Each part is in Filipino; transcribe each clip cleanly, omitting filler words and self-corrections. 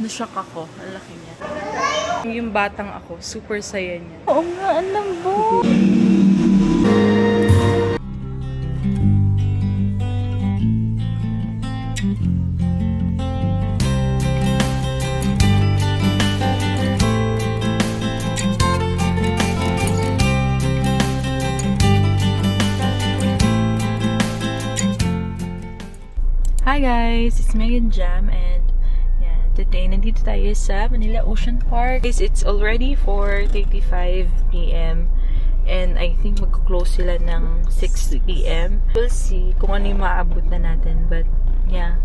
Na-shock ako. Ang laki niya. Yung batang ako, super saya niya. Oo nga, ang lambot. Hi guys, it's Megan Jam and today nandito tayo sa Manila Ocean Park. Guys, it's already 4:35 p.m. and I think mag-close sila ng 6 p.m. We'll see kung ano yung maaabot na natin, but yeah,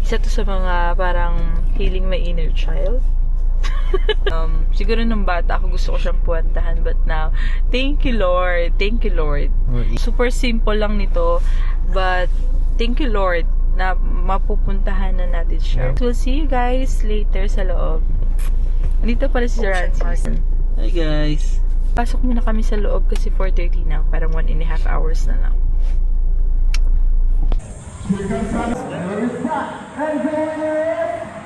isa to sa mga parang healing my inner child. Siguro nung bata ako gusto ko siyang puwantahan, but now thank you Lord, super simple lang nito, but thank you Lord na mapupuntahan na natin siya. So, we'll see you guys later sa loob. Dito pala si Francis. Hi guys! Pasok muna kami sa loob kasi 4:30 na. Parang 1.5 hours na lang.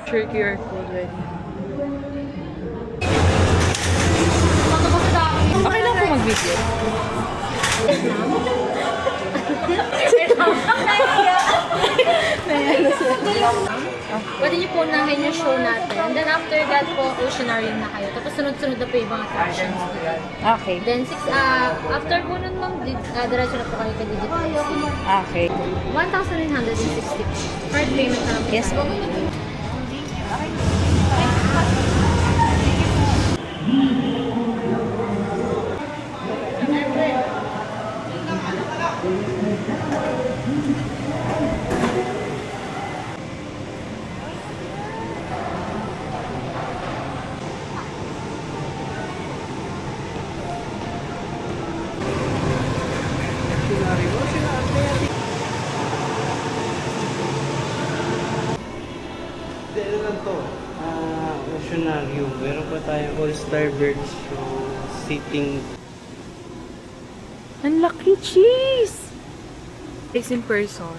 Sure QR code ready. Okay lang po mag-video. Pwede niyo po unahin yung show natin. And then after that po, oceanarium na kayo. Tapos sunod-sunod na po yung mga attractions. Okay. Then after po nun ma'am, diretso na po kayo kay Digital. Okay. 1,960. Card payment na lang po. Yes po. Ano lang to? Oceanarium. Meron pa tayong All-Star Birds show, sitting. Ang laki, cheese! Guys, in person,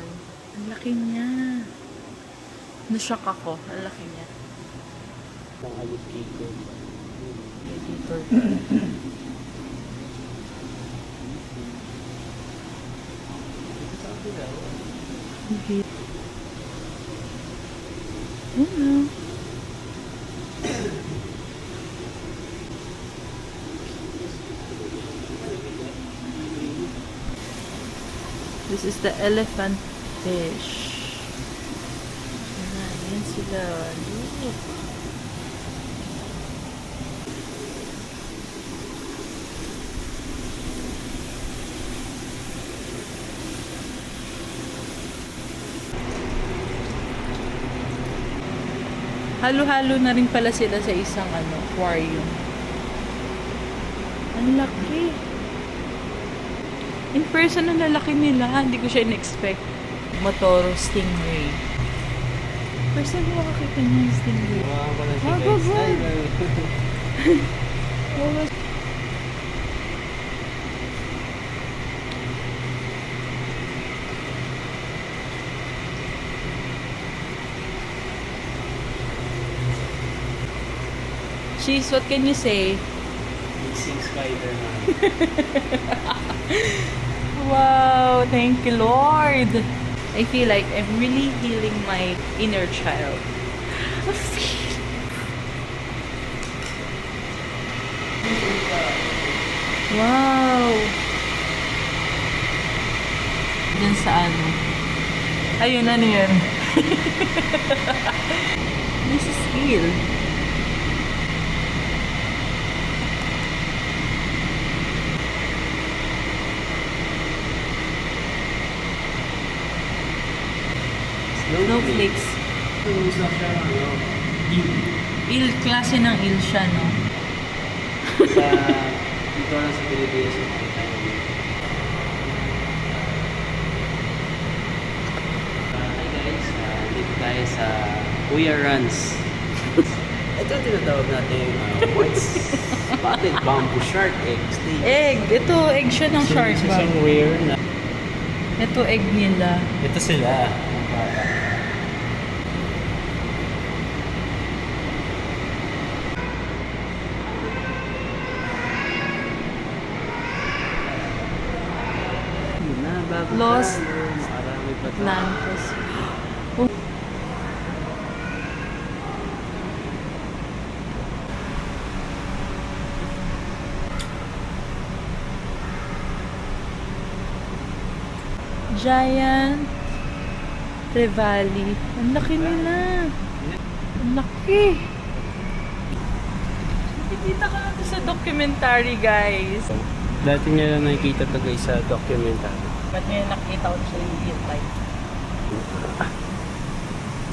ang laki niya. Na-shock ako. Ang laki niya. Ang alipiko. Okay. Hello. This is the elephant fish. Ayan sila. Look. Halo-halo na rin pala sila sa isang aquarium. Ang laki. In person, ang lalaki nila. Hindi ko siya in-expect. Motoro Stingray. First time mo makakita niya yung Stingray. Wow, pala siya Wow, guys. wow, wow. Hi, Cheese, what can you say? Mixing Spider-Man. Wow, thank you, Lord. I feel like I'm really healing my inner child. Wow. Diyan sa ano? Ayun, ano yan? This is eel. Snowflakes. Isa siya, Eel, klase ng eel siya, no? sa dito lang sa Pilipinas yung makita nyo. Hi guys, dito tayo sa Kuya Runs. Ito ang tinatawag natin what's spotted bamboo shark egg steak. Egg! Ito, egg siya ng shark ba? Isang rare na. Ito, egg nila. Ito sila. Lost Marami pa to. Atlantis. Giant Trevally. Ang laki nila. Ang laki. Nakikita ko lang to sa documentary, guys. Dati niya lang nakikita to guys sa documentary. Ba't ngayon nakikita ko siya yung real life?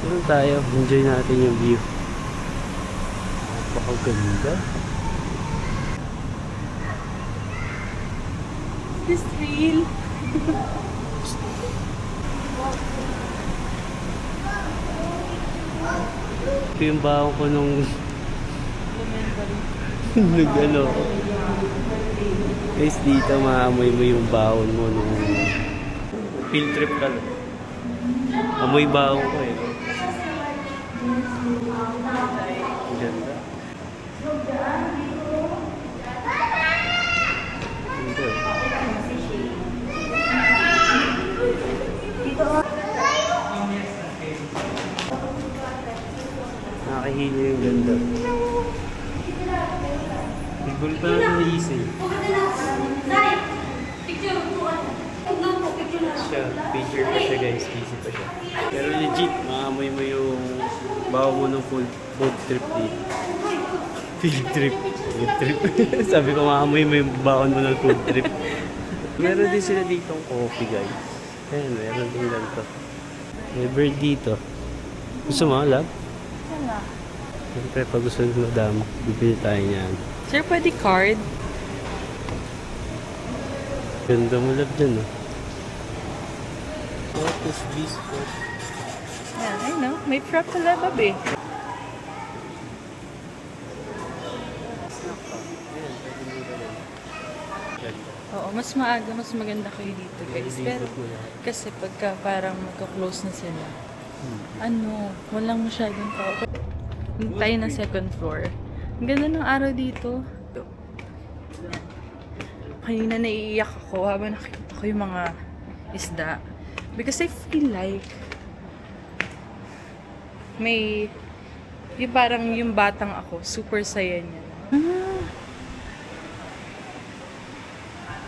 Doon tayo, enjoy natin yung view. Napakaganda. This real. Ito yung baon ko nung nag-ano. Guys, dito maamoy mo yung baon mo nung field trip ka lang. Amoy baon ko eh. Ang ganda. Ganda. Nakahilo yung ganda. Bigol pa natin na isay. Siya, picture pa siya guys, busy pa siya. Pero legit, maamoy mo yung bawa mo ng food trip dito. Field trip. Field trip. Sabi ko, maamoy mo yung baon mo ng food trip. Meron din sila dito ang coffee guys. Ayan, meron din ganito. May bird dito. Gusto mo, love? Wala. Siyempre, pag gusto nyo madam, bibili tayo niyan. Sir, pwede card? Ganda mo love dyan, no? What is this? Yeah, I know. May prep pala, babe. Oo, mas maaga, mas maganda kayo dito, guys. Pero, kasi pagka parang magka-close na sila, walang masyadong tao. Tayo na second floor. Ang ganda ng araw dito. Kanina naiiyak ako habang nakikita ko yung mga isda. Because I feel like yung parang yung batang ako, super saya niya.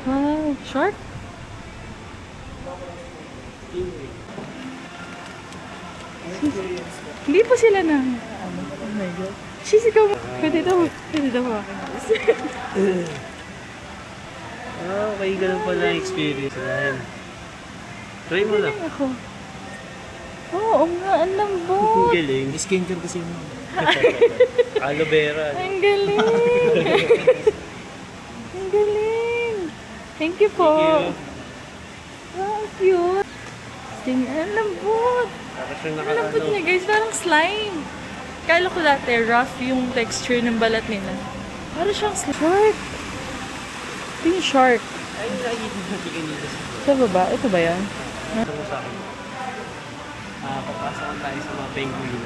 Wow, shark? Hindi pa sila na. Oh my God. Sisigaw mo. Pwede daw. Pwede daw ako. Okay, ganun pala ang experience na. Try mo lang. Ako. Oo nga, ang lambot. Ang galing. Skincare kasi mo. Aloe vera. Ang galing. Ang galing. Thank you po. Thank you. Wow, cute. Ang lambot. Para siyang Ang lambot niya, guys. Parang slime. Kala ko dati, rough yung texture ng balat nila. Parang siyang slime. Shark. Ito yung shark. Ay, nakikita natin kanina. Sa baba? Ito ba yan? Ito mo sa akin. Papasok tayo sa mga penguin.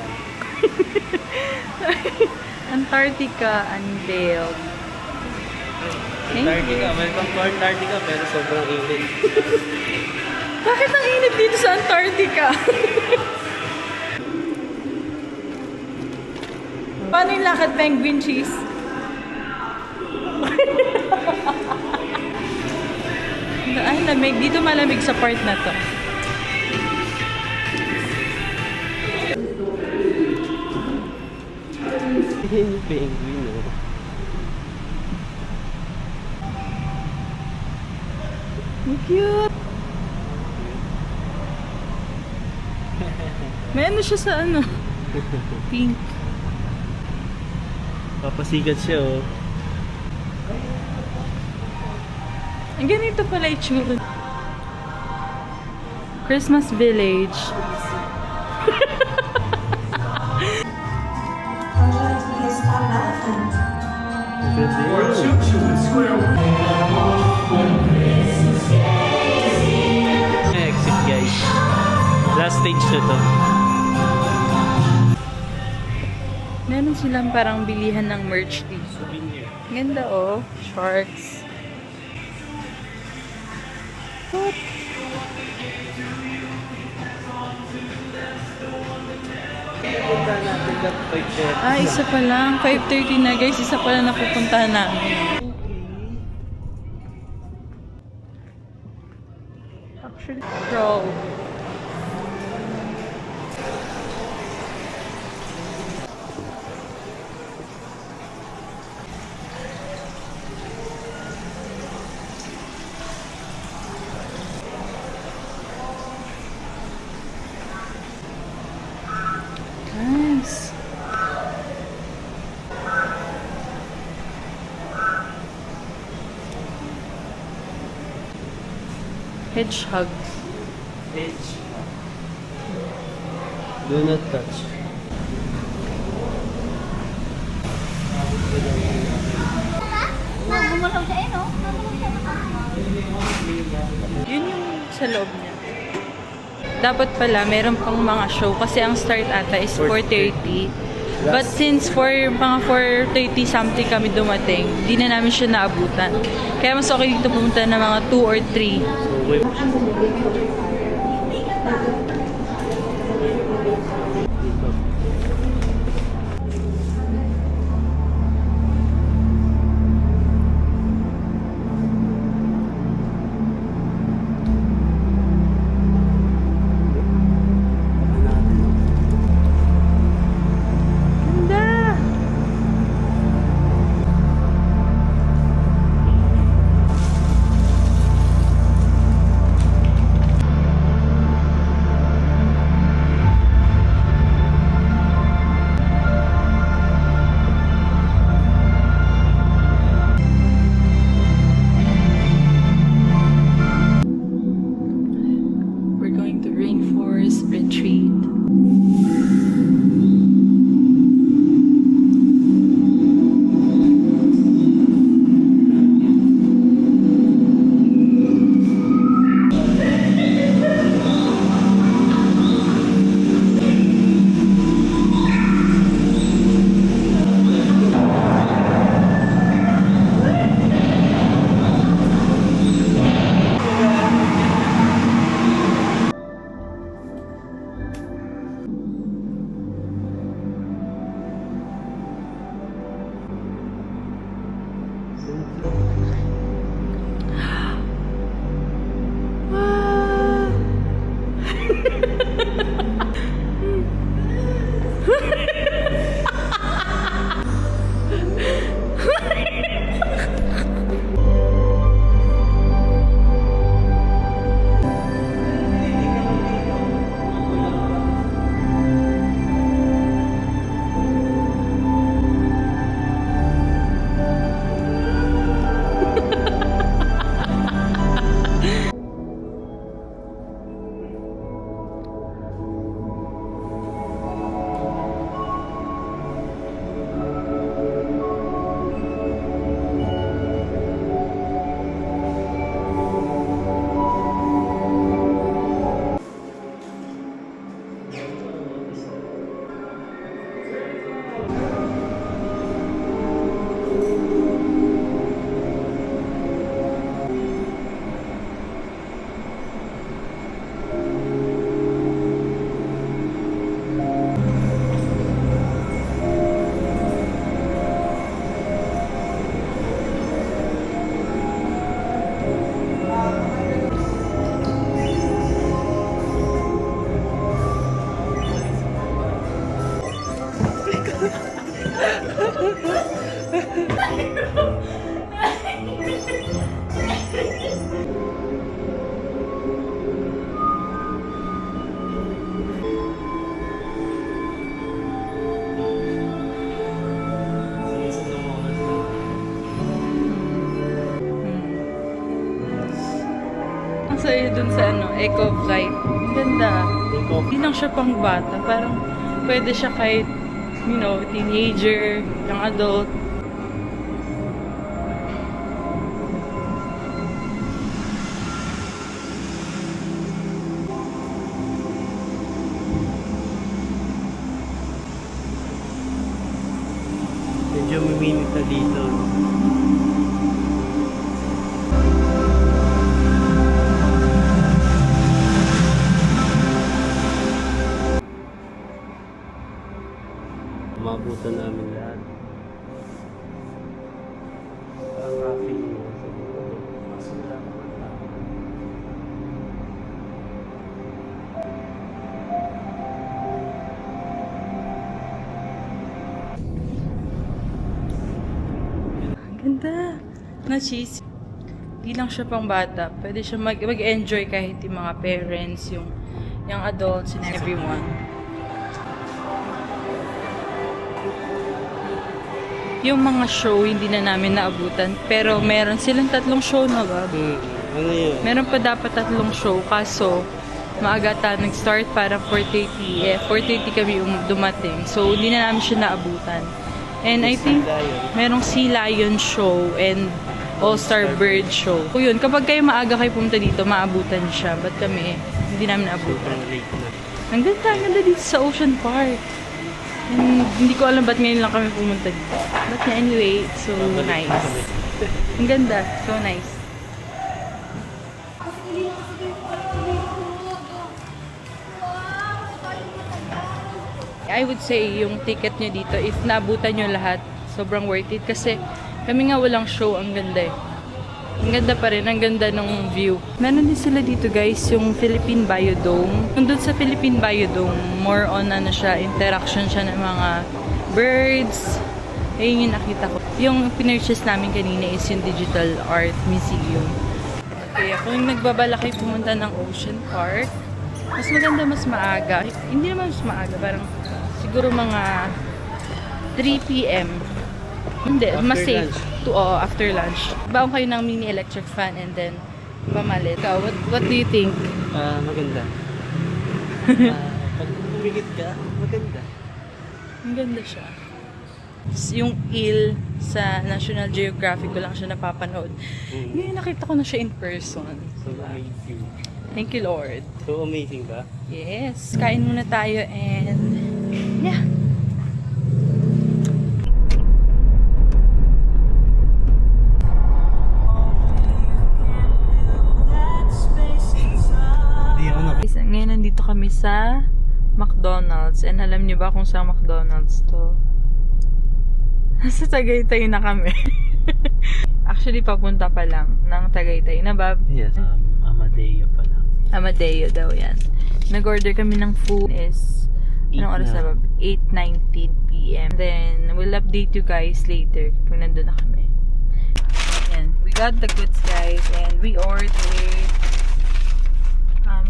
Antarctica unveiled. Antarctica. Welcome to Antarctica pero sobrang init. Bakit ang init dito sa Antarctica? Paano yung lakad penguin cheese? Ay, lamig. Dito malamig sa part na to. Yung penguin, oh. Ang cute! May ano siya sa ano? Pink. Papasikat siya, oh. Ang ganito pala itsura. Christmas Village. Exit, guys. Last stage na to. Meron silang parang bilihan ng merch dito. Souvenir. Ganda oh. Sharks. What? Punta natin ka 5:30. Ah, isa pa lang. 5:30 na guys. Isa pa lang napupuntahan namin. Actually, bro. Nice. Hedgehog. Edge. Do not touch. Gumalaw siya eh, no? Yun yung sa loob niya. Dapat pala, meron pang mga show kasi ang start ata is 4:30. But since mga 4:30 something kami dumating, di na namin siya naabutan. Kaya mas okay dito pumunta ng mga 2 or 3. So, wait. Ganda! We're going to Rainforest Retreat. Ang saya dun sa Eco Flight. Ang ganda. Hindi lang siya pang bata. Parang pwede siya kahit, teenager, young adult. Medyo maminit na dito. Umabutan namin lahat. Ang traffic mo. Masula naman lang. Ang ganda. Na cheese. Di lang siya pang bata. Pwede siya mag-enjoy kahit yung mga parents, yung adults and everyone. Yung mga show, hindi na namin naabutan. Pero meron silang 3 show na ba? Ano yun? Meron pa dapat 3 show. Kaso, maaga tayo nag-start. Parang 4:30. 4:30 kami dumating. So, hindi na namin siya naabutan. And I think, merong Sea Lion show and All-Star Bird show. So, yun. Kapag kayo maaga kayo pumunta dito, maabutan siya. But kami, hindi namin naabutan. Sobrang late na. Ang ganda dito sa Ocean Park. And hindi ko alam ba't ngayon lang kami pumunta dito. But anyway, so nice. Ang ganda. So nice. I would say yung ticket nyo dito, if naabutan nyo lahat, sobrang worth it. Kasi kami nga walang show. Ang ganda eh. Ang ganda pa rin. Ang ganda ng view. Meron din sila dito guys, yung Philippine Biodome. Yung doon sa Philippine Biodome, more on ano siya, interaction siya ng mga birds. Ayun yung nakita ko. Yung pinurchase namin kanina is yung Digital Art Museum. Okay, kung nagbabalak kayo pumunta ng Ocean Park, mas maganda mas maaga. Hindi naman mas maaga, parang siguro mga 3 p.m. Hindi, mas safe. After lunch. Baon kayo ng mini electric fan and then pamalit. Ikaw, what do you think? Maganda. Pag pumigit ka, maganda. Ang ganda siya. Yung eel sa National Geographic ko lang siya napapanood. Ngayon nakita ko na siya in person. So amazing. Thank you, Lord. So amazing ba? Yes. Kain muna tayo and yeah. Ngayon nandito kami sa McDonald's. And alam niyo ba kung saan McDonald's to? Nasa Tagaytay na kami. Actually, papunta pa lang ng Tagaytay na ba? Yes. Amadeo pa lang. Amadeo daw yan. Nag-order kami ng food is anong oras na ba? 8:19 p.m. Then, we'll update you guys later kung nandun na kami. Ayan. We got the goods guys and we ordered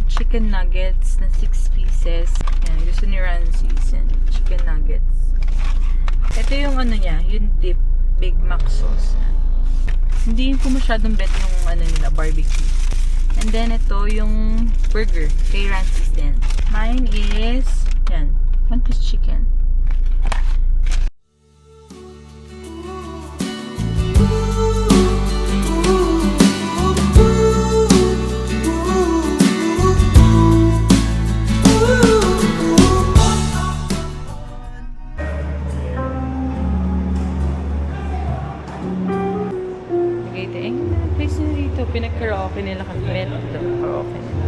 chicken nuggets na 6 pieces. Ayan, gusto ni Rancis and chicken nuggets. Ito yung ano niya, yung dip, Big Mac sauce. Hindi ko masyadong bet yung ano nila, barbecue. And then ito yung burger, kay Rancis din. Mine is, yan, 1 piece chicken. Pinag-karaoke nila kami. Ito, karaoke nila.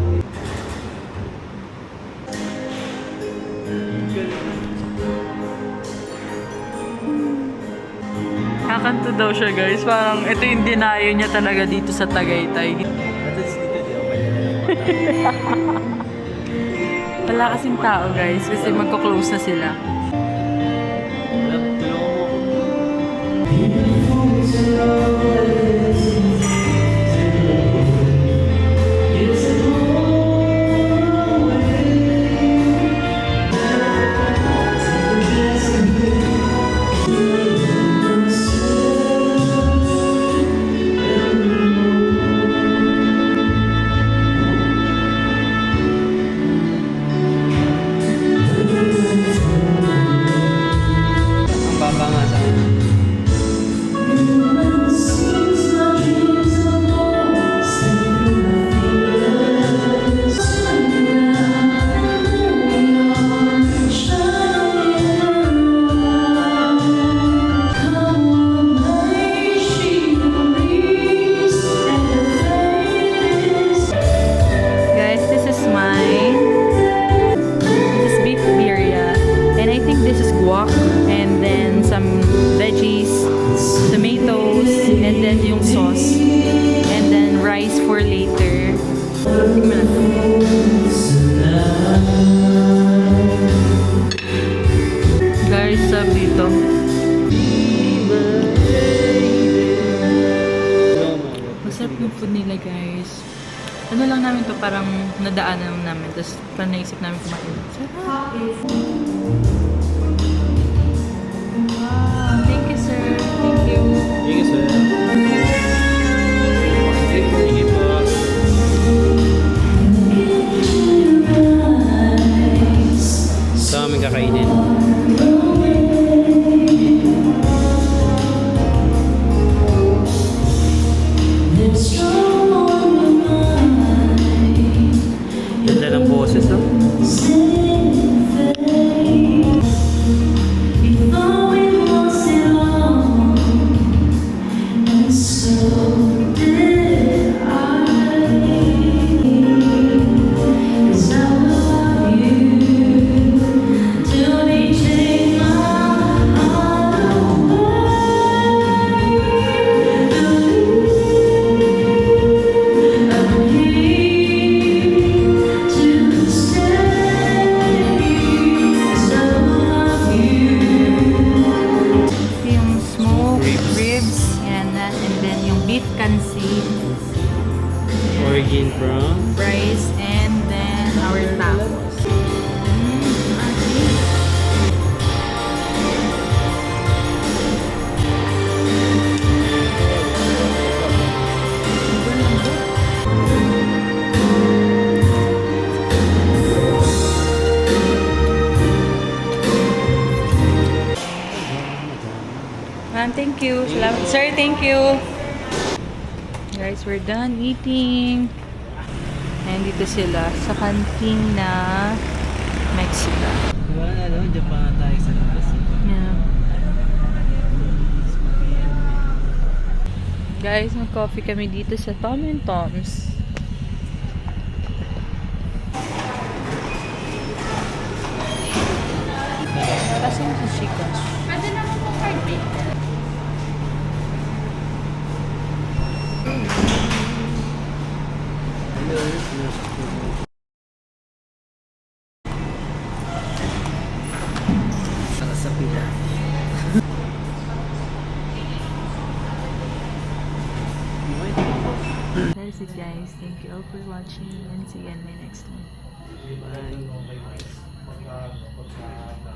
Kakanto daw siya guys. Parang ito yung dinayo niya talaga dito sa Tagaytay. Wala kasing tao guys. Kasi magko-close na sila. guys sa dito. Masarap yung food nila guys. Ano lang namin to, parang nadaanan lang namin. Tapos parang naisip namin kumain. Sarap! Wow! Thank you sir! Thank you! Thank you, sir. Thank you po. Sa aming kakainin. Ganda ng boses, oh. Yung smoked ribs. Yan na. And then yung beef kansi. Origin from? Rice. And then our tacos. Ma'am, thank you. Salamat. Sir, thank you. Guys, we're done eating. And dito sila sa canteen na Mexican. Diba na, no? Japan na tayo sa labas. Yeah. Guys, mag-coffee kami dito sa Tom and Tom's. Kasi yung chicken. Pwede naman po card pay. Saka sa pila. That's it guys. Thank you all for watching and see you in my next one. Bye.